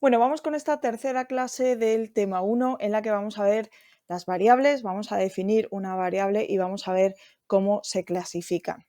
Bueno, vamos con esta tercera clase del tema 1 en la que vamos a ver las variables, vamos a definir una variable y vamos a ver cómo se clasifican.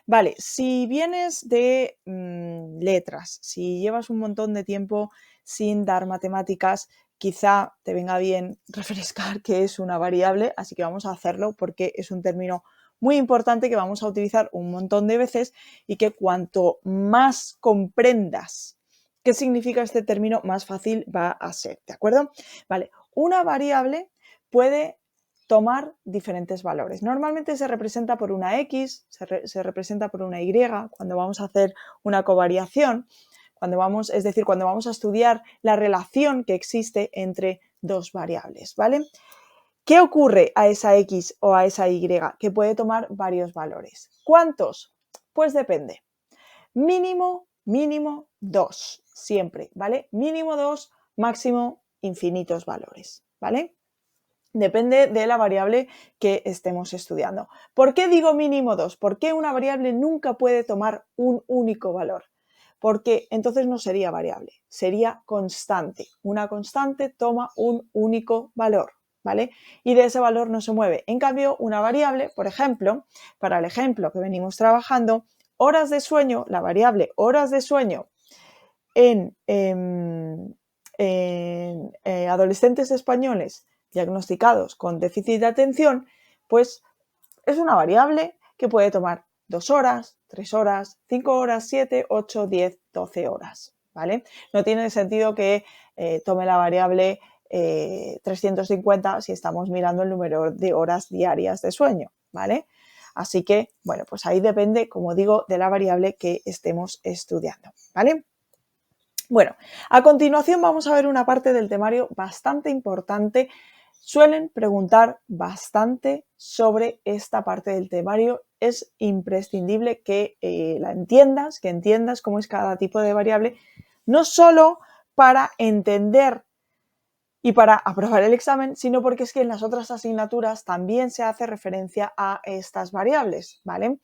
Vale, si vienes de letras, si llevas un montón de tiempo sin dar matemáticas, quizá te venga bien refrescar qué es una variable, así que vamos a hacerlo porque es un término muy importante que vamos a utilizar un montón de veces y que cuanto más comprendas qué significa este término, más fácil va a ser, ¿de acuerdo? Vale, una variable puede tomar diferentes valores. Normalmente se representa por una X, se representa por una Y, cuando vamos a hacer una covariación, es decir, cuando vamos a estudiar la relación que existe entre dos variables, ¿vale? ¿Qué ocurre a esa X o a esa Y? Que puede tomar varios valores. ¿Cuántos? Pues depende. Mínimo 2, siempre, ¿vale? Mínimo 2, máximo infinitos valores, ¿vale? Depende de la variable que estemos estudiando. ¿Por qué digo mínimo 2? ¿Por qué una variable nunca puede tomar un único valor? Porque entonces no sería variable, sería constante. Una constante toma un único valor, ¿vale? Y de ese valor no se mueve. En cambio, una variable, por ejemplo, para el ejemplo que venimos trabajando, horas de sueño, la variable horas de sueño en adolescentes españoles diagnosticados con déficit de atención, pues es una variable que puede tomar 2 horas, 3 horas, 5 horas, 7, 8, 10, 12 horas, ¿vale? No tiene sentido que tome la variable 350 si estamos mirando el número de horas diarias de sueño, ¿vale? Así que, bueno, pues ahí depende, como digo, de la variable que estemos estudiando, ¿vale? Bueno, a continuación vamos a ver una parte del temario bastante importante. Suelen preguntar bastante sobre esta parte del temario. Es imprescindible que la entiendas, que entiendas cómo es cada tipo de variable, no solo para entender y para aprobar el examen, sino porque es que en las otras asignaturas también se hace referencia a estas variables, ¿vale?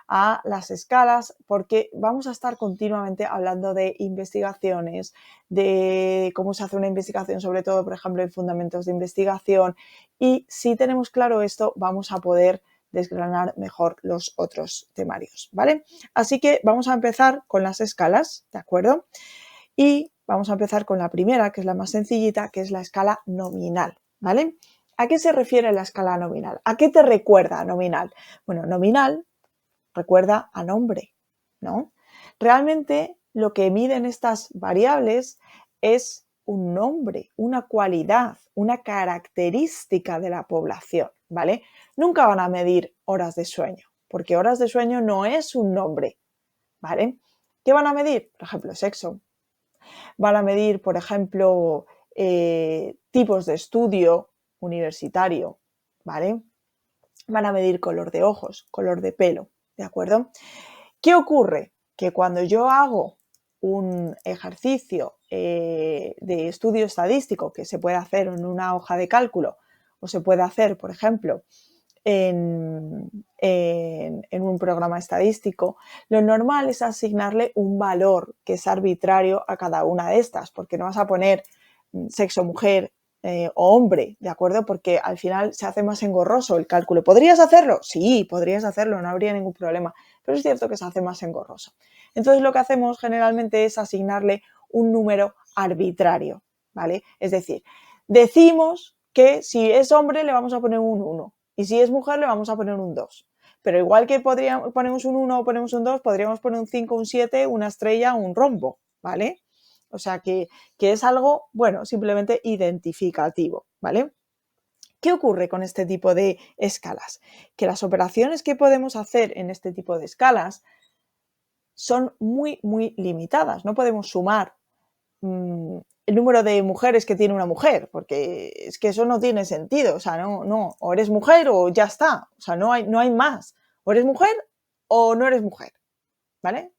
A las escalas, porque vamos a estar continuamente hablando de investigaciones, de cómo se hace una investigación, sobre todo, por ejemplo, en fundamentos de investigación, y si tenemos claro esto, vamos a poder desgranar mejor los otros temarios, ¿vale? Así que vamos a empezar con las escalas, ¿de acuerdo? Y vamos a empezar con la primera, que es la más sencillita, que es la escala nominal, ¿vale? ¿A qué se refiere la escala nominal? ¿A qué te recuerda nominal? Bueno, nominal recuerda a nombre, ¿no? Realmente lo que miden estas variables es un nombre, una cualidad, una característica de la población, ¿vale? Nunca van a medir horas de sueño, porque horas de sueño no es un nombre, ¿vale? ¿Qué van a medir? Por ejemplo, sexo. Van a medir, por ejemplo, tipos de estudio universitario, ¿vale? Van a medir color de ojos, color de pelo, ¿de acuerdo? ¿Qué ocurre? Que cuando yo hago un ejercicio de estudio estadístico que se puede hacer en una hoja de cálculo o se puede hacer, por ejemplo, en un programa estadístico, lo normal es asignarle un valor que es arbitrario a cada una de estas, porque no vas a poner sexo mujer o hombre, ¿de acuerdo? Porque al final se hace más engorroso el cálculo. ¿Podrías hacerlo? Sí, podrías hacerlo, no habría ningún problema, pero es cierto que se hace más engorroso. Entonces lo que hacemos generalmente es asignarle un número arbitrario, ¿vale? Es decir, decimos que si es hombre le vamos a poner un 1 y si es mujer le vamos a poner un 2. Pero igual que ponemos un 1 o ponemos un 2, podríamos poner un 5, un 7, una estrella, un rombo, ¿vale? O sea que es algo, bueno, simplemente identificativo, ¿vale? ¿Qué ocurre con este tipo de escalas? Que las operaciones que podemos hacer en este tipo de escalas son muy, muy limitadas. No podemos sumar el número de mujeres que tiene una mujer, porque es que eso no tiene sentido. O sea, no, o eres mujer o ya está. O sea, no hay más. O eres mujer o no eres mujer, ¿vale?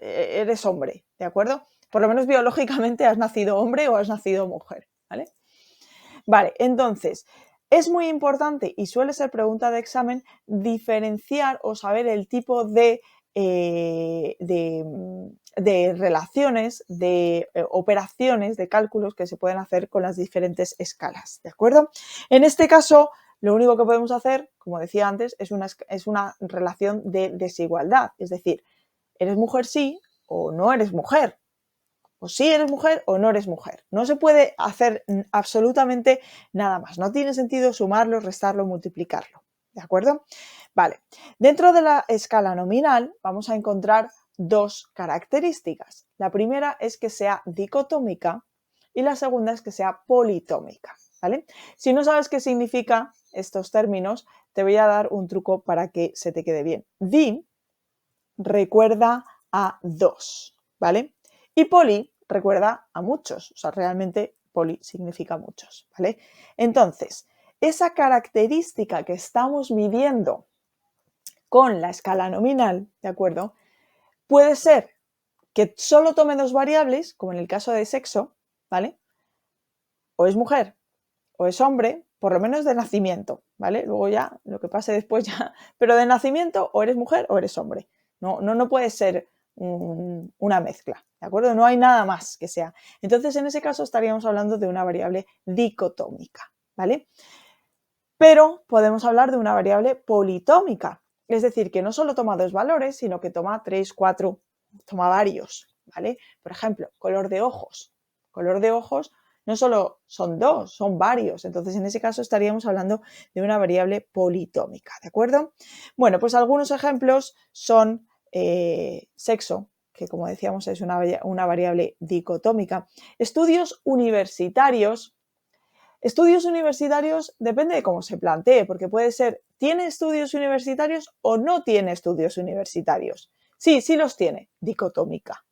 Eres hombre, ¿de acuerdo? Por lo menos biológicamente has nacido hombre o has nacido mujer, ¿vale? Vale, entonces, es muy importante y suele ser pregunta de examen diferenciar o saber el tipo de de relaciones, de operaciones, de cálculos que se pueden hacer con las diferentes escalas, ¿de acuerdo? En este caso, lo único que podemos hacer, como decía antes, es una relación de desigualdad, es decir, ¿eres mujer sí o no eres mujer? O sí eres mujer o no eres mujer. No se puede hacer absolutamente nada más. No tiene sentido sumarlo, restarlo, multiplicarlo. ¿De acuerdo? Vale. Dentro de la escala nominal vamos a encontrar dos características. La primera es que sea dicotómica y la segunda es que sea politómica. ¿Vale? Si no sabes qué significa estos términos, te voy a dar un truco para que se te quede bien. Di recuerda a dos, ¿vale? Y poli recuerda a muchos, o sea, realmente poli significa muchos, ¿vale? Entonces, esa característica que estamos midiendo con la escala nominal, ¿de acuerdo? Puede ser que solo tome dos variables, como en el caso de sexo, ¿vale? O es mujer o es hombre, por lo menos de nacimiento, ¿vale? Luego ya, lo que pase después ya, pero de nacimiento o eres mujer o eres hombre. No puede ser una mezcla, ¿de acuerdo? No hay nada más que sea. Entonces, en ese caso estaríamos hablando de una variable dicotómica, ¿vale? Pero podemos hablar de una variable politómica, es decir, que no solo toma dos valores, sino que toma 3, 4, toma varios, ¿vale? Por ejemplo, color de ojos. Color de ojos no solo son dos, son varios. Entonces, en ese caso estaríamos hablando de una variable politómica, ¿de acuerdo? Bueno, pues algunos ejemplos son sexo, que como decíamos es una variable dicotómica. Estudios universitarios. Estudios universitarios depende de cómo se plantee, porque puede ser, ¿tiene estudios universitarios o no tiene estudios universitarios? Sí, sí los tiene, dicotómica,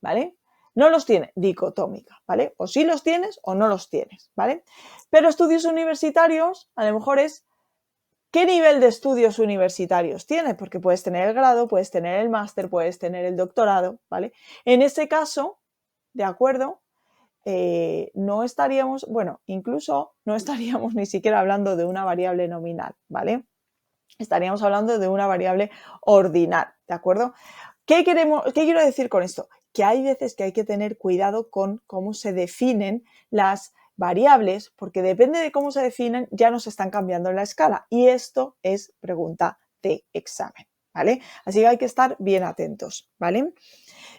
¿vale? No los tiene, dicotómica, ¿vale? O sí los tienes o no los tienes, ¿vale? Pero estudios universitarios, a lo mejor es, ¿qué nivel de estudios universitarios tienes? Porque puedes tener el grado, puedes tener el máster, puedes tener el doctorado, ¿vale? En ese caso, ¿de acuerdo? No estaríamos, bueno, incluso no estaríamos ni siquiera hablando de una variable nominal, ¿vale? Estaríamos hablando de una variable ordinal, ¿de acuerdo? ¿Qué quiero decir con esto? Que hay veces que hay que tener cuidado con cómo se definen las variables, porque depende de cómo se definen, ya nos están cambiando la escala. Y esto es pregunta de examen, ¿vale? Así que hay que estar bien atentos, ¿vale?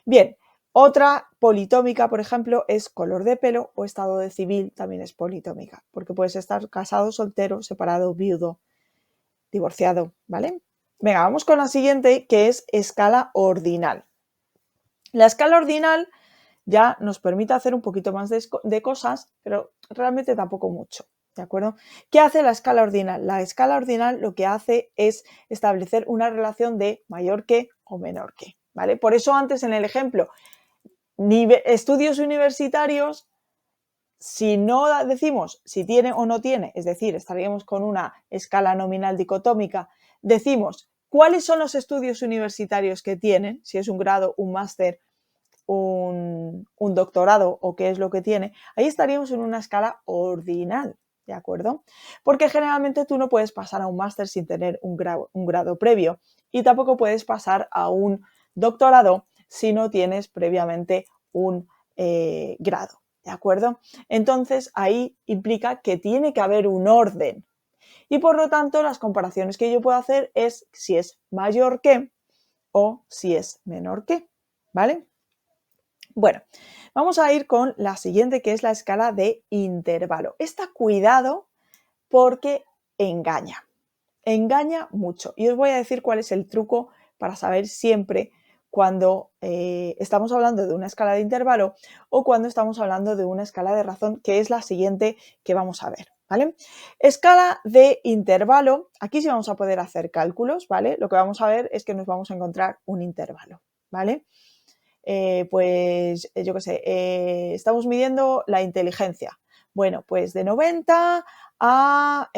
Bien, otra politómica, por ejemplo, es color de pelo o estado de civil, también es politómica, porque puedes estar casado, soltero, separado, viudo, divorciado, ¿vale? Venga, vamos con la siguiente, que es escala ordinal. La escala ordinal ya nos permite hacer un poquito más de cosas, pero realmente tampoco mucho, ¿de acuerdo? ¿Qué hace la escala ordinal? La escala ordinal lo que hace es establecer una relación de mayor que o menor que, ¿vale? Por eso antes en el ejemplo, estudios universitarios, si no decimos si tiene o no tiene, es decir, estaríamos con una escala nominal dicotómica, decimos cuáles son los estudios universitarios que tienen, si es un grado, un máster, un doctorado o qué es lo que tiene, ahí estaríamos en una escala ordinal, ¿de acuerdo? Porque generalmente tú no puedes pasar a un máster sin tener un grado previo y tampoco puedes pasar a un doctorado si no tienes previamente un grado, ¿de acuerdo? Entonces ahí implica que tiene que haber un orden y por lo tanto las comparaciones que yo puedo hacer es si es mayor que o si es menor que, ¿vale? Bueno, vamos a ir con la siguiente, que es la escala de intervalo. Esta, cuidado, porque engaña mucho. Y os voy a decir cuál es el truco para saber siempre cuando estamos hablando de una escala de intervalo o cuando estamos hablando de una escala de razón, que es la siguiente que vamos a ver, ¿vale? Escala de intervalo, aquí sí vamos a poder hacer cálculos, ¿vale? Lo que vamos a ver es que nos vamos a encontrar un intervalo, ¿vale? Pues yo qué sé, estamos midiendo la inteligencia. Bueno, pues de 90 a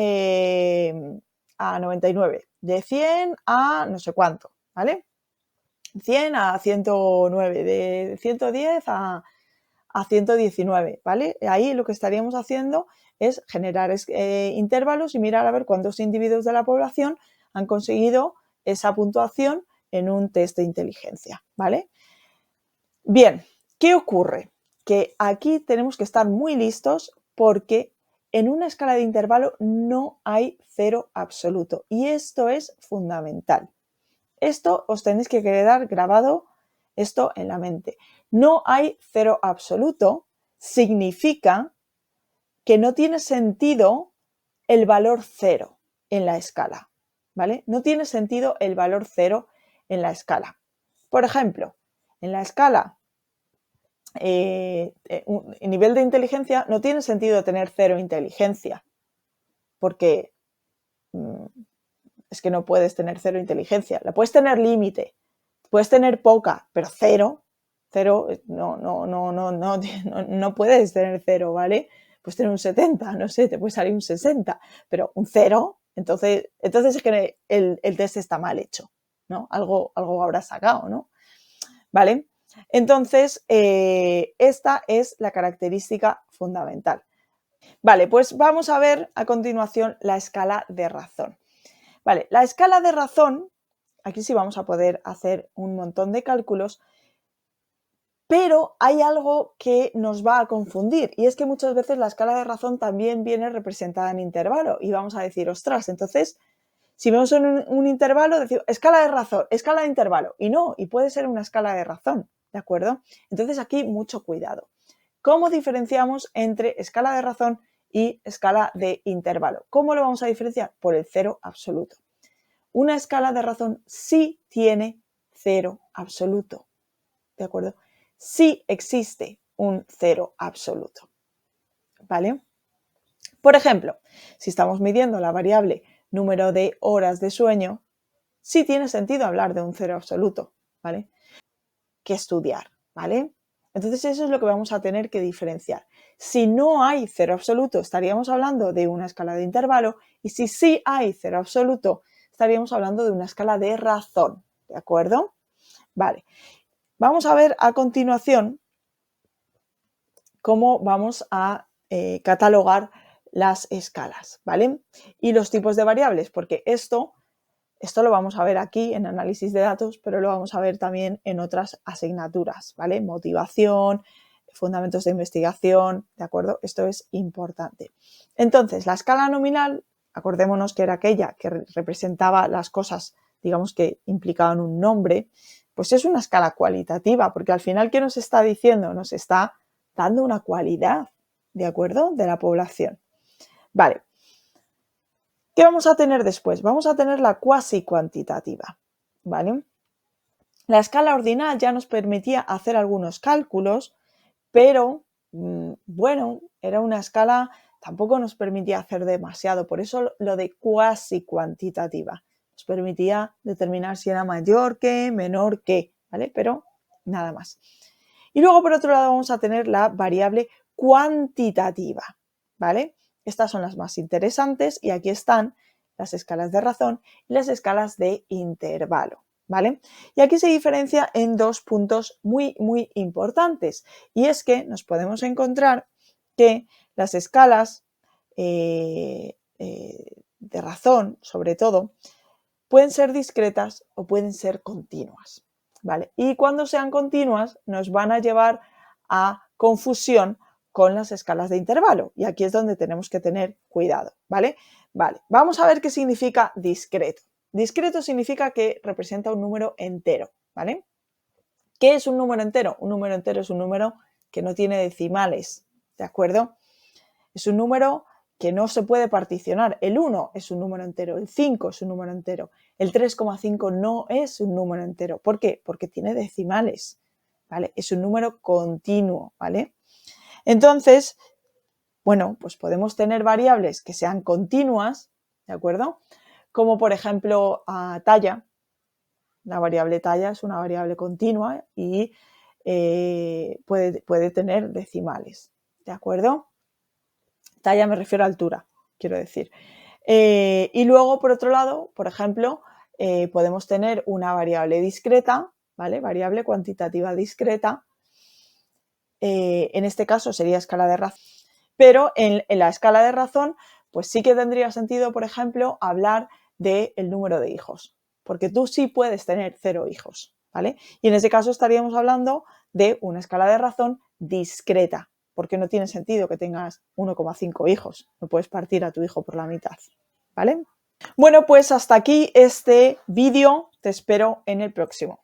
99, de 100 a no sé cuánto, ¿vale? 100 a 109, de 110 a 119, ¿vale? Ahí lo que estaríamos haciendo es generar intervalos y mirar a ver cuántos individuos de la población han conseguido esa puntuación en un test de inteligencia, ¿vale? Bien, ¿qué ocurre? Que aquí tenemos que estar muy listos porque en una escala de intervalo no hay cero absoluto y esto es fundamental. Esto os tenéis que quedar grabado esto en la mente. No hay cero absoluto significa que no tiene sentido el valor cero en la escala, ¿vale? No tiene sentido el valor cero en la escala. Por ejemplo, en la escala nivel de inteligencia no tiene sentido tener cero inteligencia, porque es que no puedes tener cero inteligencia. La puedes tener límite, puedes tener poca, pero cero no puedes tener cero, ¿vale? Puedes tener un 70, no sé, te puede salir un 60, pero un cero, entonces es que el test está mal hecho, ¿no? Algo habrá sacado, ¿no? ¿Vale? Entonces, esta es la característica fundamental. Vale, pues vamos a ver a continuación la escala de razón. Vale, la escala de razón, aquí sí vamos a poder hacer un montón de cálculos, pero hay algo que nos va a confundir y es que muchas veces la escala de razón también viene representada en intervalo y vamos a decir, ostras, entonces si vemos un intervalo, decimos escala de razón, escala de intervalo y no, y puede ser una escala de razón, ¿de acuerdo? Entonces aquí mucho cuidado. ¿Cómo diferenciamos entre escala de razón y escala de intervalo? ¿Cómo lo vamos a diferenciar? Por el cero absoluto. Una escala de razón sí tiene cero absoluto, ¿de acuerdo? Sí existe un cero absoluto, ¿vale? Por ejemplo, si estamos midiendo la variable número de horas de sueño, sí tiene sentido hablar de un cero absoluto, ¿vale? Que estudiar, ¿vale? Entonces eso es lo que vamos a tener que diferenciar. Si no hay cero absoluto, estaríamos hablando de una escala de intervalo y si sí hay cero absoluto, estaríamos hablando de una escala de razón, ¿de acuerdo? Vale, vamos a ver a continuación cómo vamos a catalogar las escalas, ¿vale? Y los tipos de variables, porque esto lo vamos a ver aquí en análisis de datos, pero lo vamos a ver también en otras asignaturas, ¿vale? Motivación, fundamentos de investigación, ¿de acuerdo? Esto es importante. Entonces, la escala nominal, acordémonos que era aquella que representaba las cosas, digamos que implicaban un nombre, pues es una escala cualitativa, porque al final, ¿qué nos está diciendo? Nos está dando una cualidad, ¿de acuerdo? De la población. Vale. ¿Qué vamos a tener después? Vamos a tener la cuasi cuantitativa, ¿vale? La escala ordinal ya nos permitía hacer algunos cálculos, pero bueno, era una escala, tampoco nos permitía hacer demasiado, por eso lo de cuasi cuantitativa. Nos permitía determinar si era mayor que, menor que, ¿vale? Pero nada más. Y luego, por otro lado, vamos a tener la variable cuantitativa, ¿vale? Estas son las más interesantes y aquí están las escalas de razón y las escalas de intervalo, ¿vale? Y aquí se diferencia en dos puntos muy, muy importantes y es que nos podemos encontrar que las escalas de razón, sobre todo, pueden ser discretas o pueden ser continuas, ¿vale? Y cuando sean continuas nos van a llevar a confusión con las escalas de intervalo y aquí es donde tenemos que tener cuidado, ¿vale? Vale, vamos a ver qué significa discreto. Discreto significa que representa un número entero, ¿vale? ¿Qué es un número entero? Un número entero es un número que no tiene decimales, ¿de acuerdo? Es un número que no se puede particionar. El 1 es un número entero, el 5 es un número entero, el 3,5 no es un número entero. ¿Por qué? Porque tiene decimales, ¿vale? Es un número continuo, ¿vale? Entonces, bueno, pues podemos tener variables que sean continuas, ¿de acuerdo? Como por ejemplo talla. La variable talla es una variable continua y puede tener decimales, ¿de acuerdo? Talla me refiero a altura, quiero decir. Y luego, por otro lado, por ejemplo, podemos tener una variable discreta, ¿vale? Variable cuantitativa discreta. En este caso sería escala de razón. Pero en la escala de razón, pues sí que tendría sentido, por ejemplo, hablar del número de hijos. porque tú sí puedes tener 0 hijos, ¿vale? Y en ese caso estaríamos hablando de una escala de razón discreta, porque no tiene sentido que tengas 1,5 hijos, no puedes partir a tu hijo por la mitad, ¿vale? Bueno, pues hasta aquí este vídeo, te espero en el próximo.